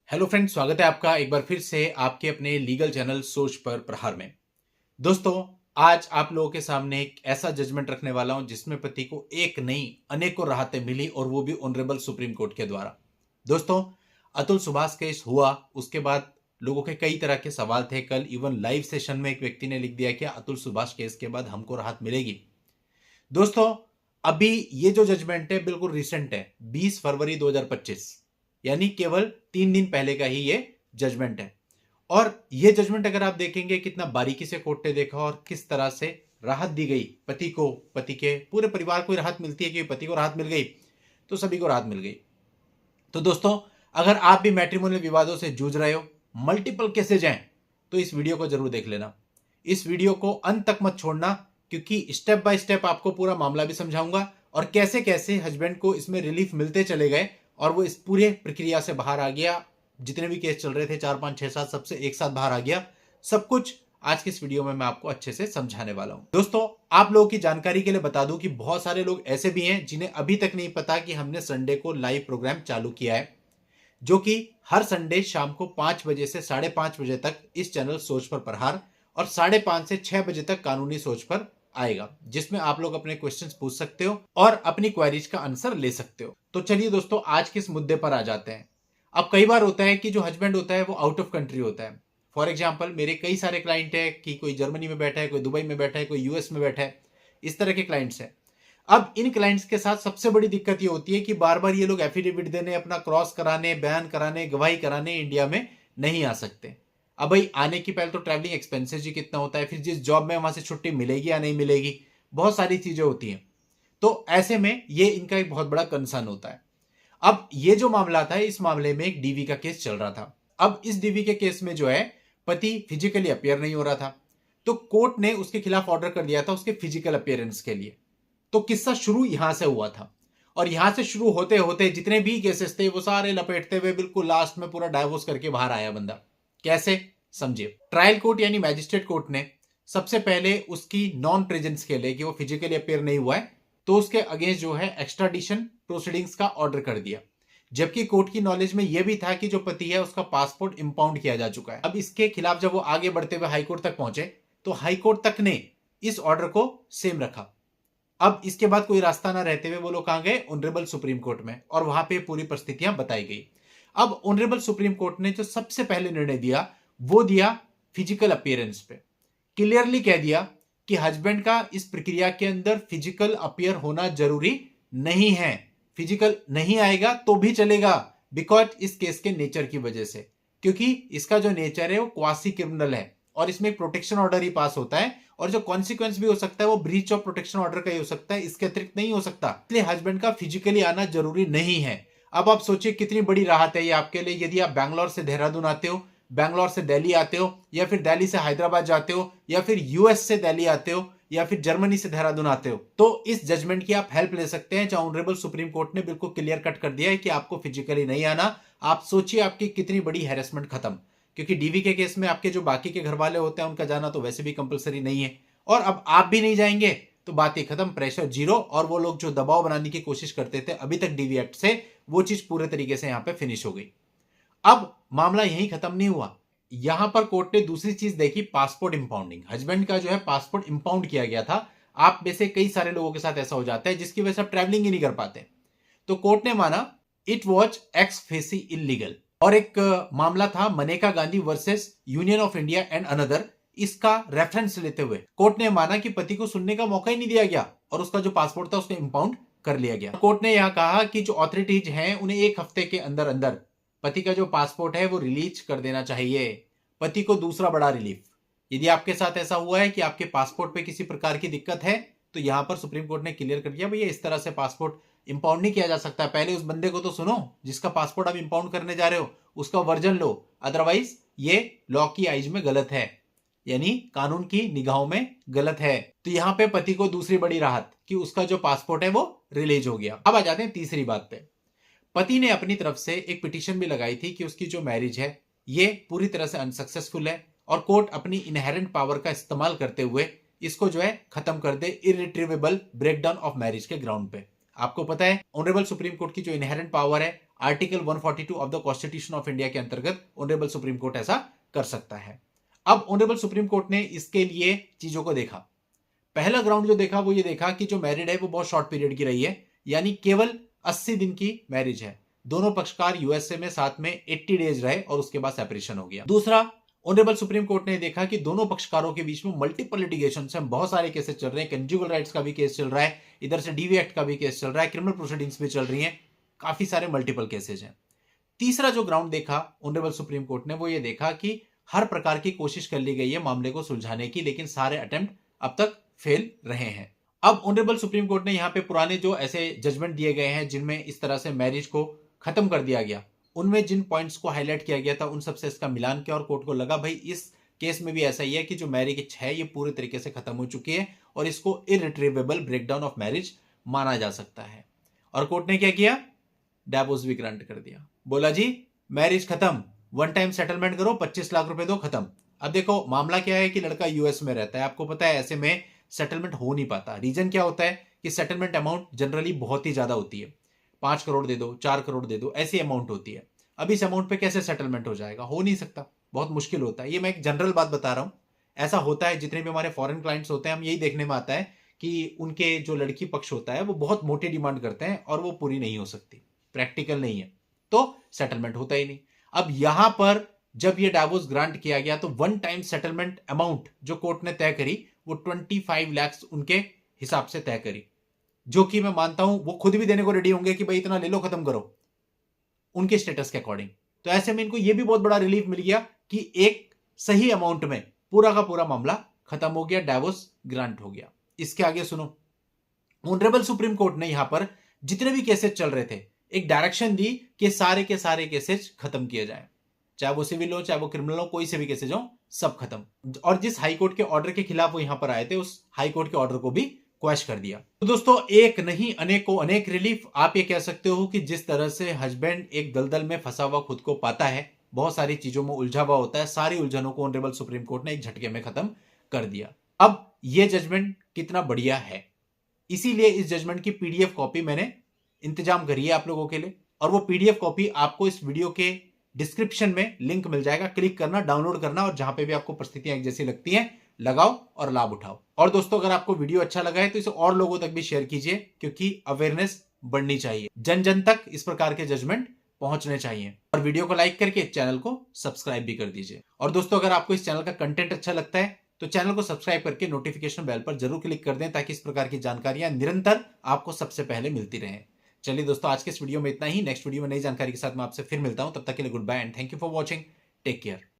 Hello friends, स्वागत है आपका एक बार फिर से आपके अपने लीगल चैनल सोच पर प्रहार में। दोस्तों, आज आप लोगों के सामने एक ऐसा जजमेंट रखने वाला हूं जिसमें पति को एक नहीं अनेकों राहतें मिली और वो भी ऑनरेबल सुप्रीम कोर्ट के द्वारा। दोस्तों, अतुल सुभाष केस हुआ, उसके बाद लोगों के कई तरह के सवाल थे। कल इवन लाइव सेशन में एक व्यक्ति ने लिख दिया कि अतुल सुभाष केस के बाद हमको राहत मिलेगी। दोस्तों, अभी ये जो जजमेंट है बिल्कुल रिसेंट है, 20 फरवरी 2025, यानी केवल 3 दिन पहले का ही ये जजमेंट है। और ये जजमेंट अगर आप देखेंगे कितना बारीकी से कोर्ट ने देखा और किस तरह से राहत दी गई पति को, पति के पूरे परिवार को राहत मिलती है कि पति को राहत मिल गई तो सभी को राहत मिल गई। तो दोस्तों, अगर आप भी मैट्रिमोनियल विवादों से जूझ रहे हो, मल्टीपल केसेज हैं, तो इस वीडियो को जरूर देख लेना। इस वीडियो को अंत तक मत छोड़ना, क्योंकि स्टेप बाय स्टेप आपको पूरा मामला भी समझाऊंगा और कैसे कैसे हस्बैंड को इसमें रिलीफ मिलते चले गए और वो इस पूरे प्रक्रिया से बाहर आ गया। जितने भी केस चल रहे थे 4 5 6 7 सबसे एक साथ बाहर आ गया। सब कुछ आज की इस वीडियो में मैं आपको अच्छे से समझाने वाला हूं। दोस्तों, आप लोगों की जानकारी के लिए बता दूं कि बहुत सारे लोग ऐसे भी हैं जिन्हें अभी तक नहीं पता कि हमने संडे को लाइव प्रोग्राम चालू किया है, जो कि हर संडे शाम को 5 बजे से 5:30 बजे तक इस चैनल सोच पर प्रहार और 5:30 से 6 बजे तक कानूनी सोच पर आएगा, जिसमें आप लोग अपने क्वेश्चंस पूछ सकते हो और अपनी क्वेरीज का आंसर ले सकते हो। तो चलिए दोस्तों, आज किस मुद्दे पर आ जाते हैं। अब कई बार होता है कि जो हस्बैंड होता है वो आउट ऑफ कंट्री होता है। फॉर एग्जाम्पल, मेरे कई सारे क्लाइंट है कि कोई जर्मनी में बैठा है, कोई दुबई में बैठा है, कोई यूएस में बैठा है, इस तरह के क्लाइंट्स हैं। अब इन क्लाइंट्स के साथ सबसे बड़ी दिक्कत ये होती है कि बार बार ये लोग एफिडेविट देने, अपना क्रॉस कराने, बयान कराने, गवाही कराने इंडिया में नहीं आ सकते। अब भाई, आने की पहले तो ट्रैवलिंग एक्सपेंसेस ही कितना होता है, फिर जिस जॉब में वहां से छुट्टी मिलेगी या नहीं मिलेगी, बहुत सारी चीजें होती हैं। तो ऐसे में ये इनका एक बहुत बड़ा कंसर्न होता है। अब ये जो मामला था, इस मामले में एक डीवी का केस चल रहा था। अब इस डीवी के केस में जो है, पति फिजिकली अपियर नहीं हो रहा था, तो कोर्ट ने उसके खिलाफ ऑर्डर कर दिया था उसके फिजिकल अपियरेंस के लिए। तो किस्सा शुरू यहां से हुआ था और यहां से शुरू होते होते जितने भी केसेस थे वो सारे लपेटते हुए बिल्कुल लास्ट में पूरा डाइवोर्स करके बाहर आया बंदा। कैसे, समझिए। ट्रायल कोर्ट यानी मैजिस्ट्रेट कोर्ट ने सबसे पहले उसकी नॉन प्रेजेंस के लिए, कि वो फिजिकली अपेयर नहीं हुआ है, तो उसके अगेंस्ट जो है एक्स्ट्राडिशन प्रोसीडिंग्स का ऑर्डर कर दिया। जबकि कोर्ट की नॉलेज में यह भी था कि जो पति है उसका पासपोर्ट इंपाउंड किया जा चुका है। अब इसके खिलाफ जब वो आगे बढ़ते हुए हाईकोर्ट तक पहुंचे तो हाईकोर्ट तक ने इस ऑर्डर को सेम रखा। अब इसके बाद कोई रास्ता ना रहते हुए वो लोग कहां गए, ऑनरेबल सुप्रीम कोर्ट में, और वहां पे पूरी परिस्थितियां बताई गई। अब ऑनरेबल सुप्रीम कोर्ट ने जो सबसे पहले निर्णय दिया वो दिया फिजिकल अपीयरेंस पे। क्लियरली कह दिया कि हस्बैंड का इस प्रक्रिया के अंदर फिजिकल अपीयर होना जरूरी नहीं है। फिजिकल नहीं आएगा तो भी चलेगा, बिकॉज इस केस के नेचर की वजह से, क्योंकि इसका जो नेचर है वो क्वासी क्रिमिनल है और इसमें प्रोटेक्शन ऑर्डर ही पास होता है और जो कॉन्सिक्वेंस भी हो सकता है वो ब्रीच ऑफ प्रोटेक्शन ऑर्डर का ही हो सकता है, इसके अतिरिक्त नहीं हो सकता। इसलिए हस्बैंड का फिजिकली आना जरूरी नहीं है। अब आप सोचिए कितनी बड़ी राहत है ये आपके लिए, यदि आप बैंगलोर से देहरादून आते हो, बैंगलोर से दिल्ली आते हो, या फिर दिल्ली से हैदराबाद जाते हो, या फिर यूएस से दिल्ली आते हो, या फिर जर्मनी से देहरादून आते हो, तो इस जजमेंट की आप हेल्प ले सकते हैं, जहां ऑनरेबल सुप्रीम कोर्ट ने बिल्कुल क्लियर कट कर दिया है कि आपको फिजिकली नहीं आना। आप सोचिए आपकी कितनी बड़ी हैरेसमेंट खत्म, क्योंकि डीवी के केस में आपके जो बाकी के घर वाले होते हैं उनका जाना तो वैसे भी कंपलसरी नहीं है, और अब आप भी नहीं जाएंगे तो बात ही खत्म, प्रेशर जीरो। और वो लोग जो दबाव बनाने की कोशिश करते थे अभी तक डीवी एक्ट से, वो चीज पूरे तरीके से यहां पे फिनिश हो गई। अब मामला यहीं खत्म नहीं हुआ, यहां पर कोर्ट ने दूसरी चीज देखी, पासपोर्ट इंपाउंडिंग। हस्बैंड का जो है पासपोर्ट इंपाउंड किया गया था। आप में से कई सारे लोगों के साथ ऐसा हो जाता है जिसकी वजह से आप ट्रैवलिंग ही नहीं कर पाते। तो कोर्ट ने माना it was x facie illegal. और एक मामला था Maneka Gandhi versus union of India and another, इसका रेफरेंस लेते हुए कोर्ट ने माना कि पति को सुनने का मौका ही नहीं दिया गया और उसका जो पासपोर्ट था उसको इंपाउंड कर लिया गया। कोर्ट ने यहां कहा कि जो अथॉरिटीज हैं उन्हें 1 हफ्ते के अंदर अंदर पति का जो पासपोर्ट है वो रिलीज कर देना चाहिए। पति को दूसरा बड़ा रिलीफ, यदि आपके साथ ऐसा हुआ है कि आपके पासपोर्ट पे किसी प्रकार की दिक्कत है, तो यहां पर सुप्रीम कोर्ट ने क्लियर कर दिया भैया इस तरह से पासपोर्ट इंपाउंड नहीं किया जा सकता। पहले उस बंदे को तो सुनो जिसका पासपोर्ट आप इंपाउंड करने जा रहे हो, उसका वर्जन लो, अदरवाइज ये लॉ की आइज में गलत है, यानी कानून की निगाहों में गलत है। तो यहां पे पति को दूसरी बड़ी राहत कि उसका जो पासपोर्ट है वो रिलीज हो गया। अब आ जाते हैं तीसरी बात पे। पति ने अपनी तरफ से एक पिटीशन भी लगाई थी कि उसकी जो मैरिज है ये पूरी तरह से अनसक्सेसफुल है और कोर्ट अपनी इनहेरेंट पावर का इस्तेमाल करते हुए इसको जो है खत्म कर दे, इरिट्रीवेबल ब्रेकडाउन ऑफ मैरिज के ग्राउंड पे। आपको पता है ऑनरेबल सुप्रीम कोर्ट की जो इनहेरेंट पावर है, article 142 of the constitution of India के अंतर्गत ऑनरेबल सुप्रीम कोर्ट ऐसा कर सकता है। अब ऑनरेबल सुप्रीम कोर्ट ने इसके लिए चीजों को देखा। पहला ग्राउंड जो देखा वो ये देखा कि जो मैरिड है वो बहुत शॉर्ट पीरियड की रही है, यानी केवल 80 दिन की मैरिज है। दोनों पक्षकार यूएसए में साथ में 80 डेज रहे और उसके बाद सेपरेशन हो गया। दूसरा, ऑनरेबल सुप्रीम कोर्ट ने देखा कि दोनों पक्षकारों के बीच में मल्टीपल लिटिगेशन से बहुत सारे केसेस चल रहे हैं। कंज्यूगल राइट्स का भी केस चल रहा है, इधर से डीवी एक्ट का भी केस चल रहा है, क्रिमिनल प्रोसीडिंग्स भी चल रही हैं, काफी सारे मल्टीपल केसेज हैं। तीसरा जो ग्राउंड देखा ऑनरेबल सुप्रीम कोर्ट ने वो ये देखा कि हर प्रकार की कोशिश कर ली गई है मामले को सुलझाने की, लेकिन सारे अटेम्प्ट अब तक फेल रहे हैं। अब ऑनरेबल सुप्रीम कोर्ट ने यहां पे पुराने जो ऐसे जजमेंट दिए गए हैं जिनमें इस तरह से मैरिज को खत्म कर दिया गया, उनमें जिन पॉइंट्स को हाईलाइट किया गया था उन सबसे इसका मिलान किया और कोर्ट को लगा भाई इस केस में भी ऐसा ही है कि जो मैरिज है ये पूरे तरीके से खत्म हो चुकी है और इसको इरिट्रीवेबल ब्रेकडाउन ऑफ मैरिज माना जा सकता है। और कोर्ट ने क्या किया, डाइवोर्स भी ग्रांट कर दिया। बोला जी मैरिज खत्म, वन टाइम सेटलमेंट करो, 25 लाख रुपए दो, खत्म। अब देखो मामला क्या है कि लड़का यूएस में रहता है, आपको पता है ऐसे में सेटलमेंट हो नहीं पाता। रीजन क्या होता है कि सेटलमेंट अमाउंट जनरली बहुत ही ज्यादा होती है, 5 करोड़ दे दो, 4 करोड़ दे दो, ऐसी अमाउंट होती है। अब इस अमाउंट पे कैसे सेटलमेंट हो जाएगा, हो नहीं सकता, बहुत मुश्किल होता है। ये मैं एक जनरल बात बता रहा हूं, ऐसा होता है। जितने भी हमारे फॉरेन क्लाइंट्स होते हैं हम यही देखने में आता है कि उनके जो लड़की पक्ष होता है वो बहुत मोटी डिमांड करते हैं और वो पूरी नहीं हो सकती, प्रैक्टिकल नहीं है, तो सेटलमेंट होता ही नहीं। अब यहां पर जब ये डाइवोर्स ग्रांट किया गया तो वन टाइम सेटलमेंट अमाउंट जो कोर्ट ने तय करी वो 25 लाख उनके हिसाब से तय करी, जो कि मैं मानता हूं वो खुद भी देने को रेडी होंगे कि भाई इतना ले लो, खत्म करो, उनके स्टेटस के अकॉर्डिंग। तो ऐसे में इनको ये भी बहुत बड़ा रिलीफ मिल गया कि एक सही अमाउंट में पूरा का पूरा मामला खत्म हो गया, डाइवोर्स ग्रांट हो गया। इसके आगे सुनो, ऑनरेबल सुप्रीम कोर्ट ने यहां पर जितने भी केसेस चल रहे थे एक डायरेक्शन दी कि सारे के सारे केसेस खत्म किए जाएं, चाहे वो सिविल हो चाहे वो क्रिमिनल हो, कोई से भी केसेज हो, सब खत्म। और जिस हाई कोर्ट के ऑर्डर के खिलाफ वो यहां पर आए थे उस हाई कोर्ट के ऑर्डर को भी क्वैश कर दिया। तो दोस्तों एक नहीं अनेकों अनेक रिलीफ। आप ये कह सकते हो कि जिस तरह से हस्बैंड एक दलदल में फंसा हुआ खुद को पाता है, बहुत सारी चीजों में उलझा हुआ होता है, सारी उलझनों को ऑनरेबल सुप्रीम कोर्ट ने एक झटके में खत्म कर दिया। अब यह जजमेंट कितना बढ़िया है, इसीलिए इस जजमेंट की पीडीएफ कॉपी मैंने इंतजाम करी है आप लोगों के लिए, और वो पीडीएफ कॉपी आपको इस वीडियो के डिस्क्रिप्शन में लिंक मिल जाएगा, क्लिक करना, डाउनलोड करना और जहां पे भी आपको परिस्थितियां एक जैसी लगती हैं लगाओ और लाभ उठाओ। और दोस्तों अगर आपको वीडियो अच्छा लगा है तो इसे और लोगों तक भी शेयर कीजिए, क्योंकि अवेयरनेस बढ़नी चाहिए, जन जन तक इस प्रकार के जजमेंट पहुंचने चाहिए। और वीडियो को लाइक करके चैनल को सब्सक्राइब भी कर दीजिए। और दोस्तों अगर आपको इस चैनल का कंटेंट अच्छा लगता है तो चैनल को सब्सक्राइब करके नोटिफिकेशन बेल पर जरूर क्लिक कर दें, ताकि इस प्रकार की जानकारियां निरंतर आपको सबसे पहले मिलती रहें। चलिए दोस्तों आज के इस वीडियो में इतना ही। नेक्स्ट वीडियो में नई जानकारी के साथ मैं आपसे फिर मिलता हूं, तब तक के लिए good bye and thank you for watching. Take care.